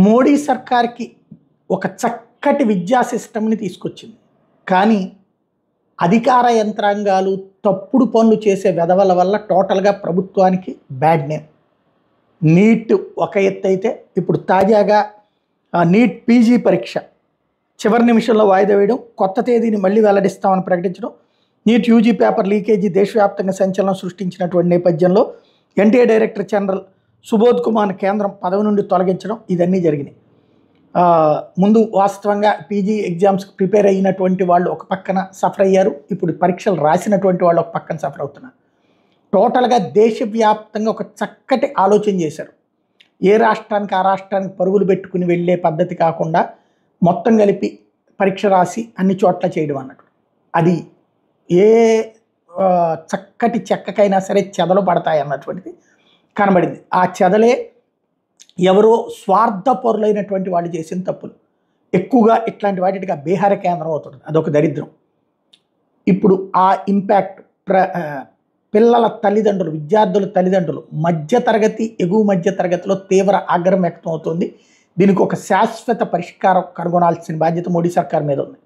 మోడీ సర్కార్కి ఒక చక్కటి విద్యా సిస్టమ్ని తీసుకొచ్చింది. కానీ అధికార యంత్రాంగాలు తప్పుడు పనులు చేసే వెధవల వల్ల టోటల్గా ప్రభుత్వానికి బ్యాడ్ నేమ్. నీట్ ఒక ఎత్తు అయితే ఇప్పుడు తాజాగా నీట్ పీజీ పరీక్ష చివరి నిమిషంలో వాయిదా వేయడం, కొత్త తేదీని మళ్ళీ వెల్లడిస్తామని ప్రకటించడం, నీట్ యూజీ పేపర్ లీకేజీ దేశవ్యాప్తంగా సంచలనం సృష్టించినటువంటి నేపథ్యంలో NTA director general Subodh Kumar కేంద్రం పదవి నుండి తొలగించడం ఇదన్నీ జరిగినాయి. ముందు వాస్తవంగా పీజీ ఎగ్జామ్స్కి ప్రిపేర్ అయినటువంటి వాళ్ళు ఒక పక్కన సఫర్ అయ్యారు, ఇప్పుడు పరీక్షలు రాసినటువంటి వాళ్ళు ఒక పక్కన సఫర్ అవుతున్నారు. టోటల్గా దేశవ్యాప్తంగా ఒక చక్కటి ఆలోచన చేశారు. ఏ రాష్ట్రానికి ఆ రాష్ట్రానికి పరుగులు పెట్టుకుని వెళ్ళే పద్ధతి కాకుండా మొత్తం కలిపి పరీక్ష రాసి అన్ని చోట్ల చేయడం అన్నట్టు. అది ఏ చక్కటి చెక్కకైనా సరే చెదలు పడతాయి అన్నటువంటిది కనబడింది. ఆ చెదలే ఎవరో స్వార్థపరులైనటువంటి వాళ్ళు చేసిన తప్పులు. ఎక్కువగా ఇట్లాంటి వాటికి బీహార కేంద్రం అవుతుంది, అదొక దరిద్రం. ఇప్పుడు ఆ ఇంపాక్ట్ పిల్లల తల్లిదండ్రులు, విద్యార్థుల తల్లిదండ్రులు, మధ్యతరగతి ఎగువ మధ్యతరగతిలో తీవ్ర ఆగ్రహం వ్యక్తం అవుతుంది. దీనికి ఒక శాశ్వత పరిష్కారం కనుగొనాల్సిన బాధ్యత మోడీ సర్కార్ మీద ఉంది.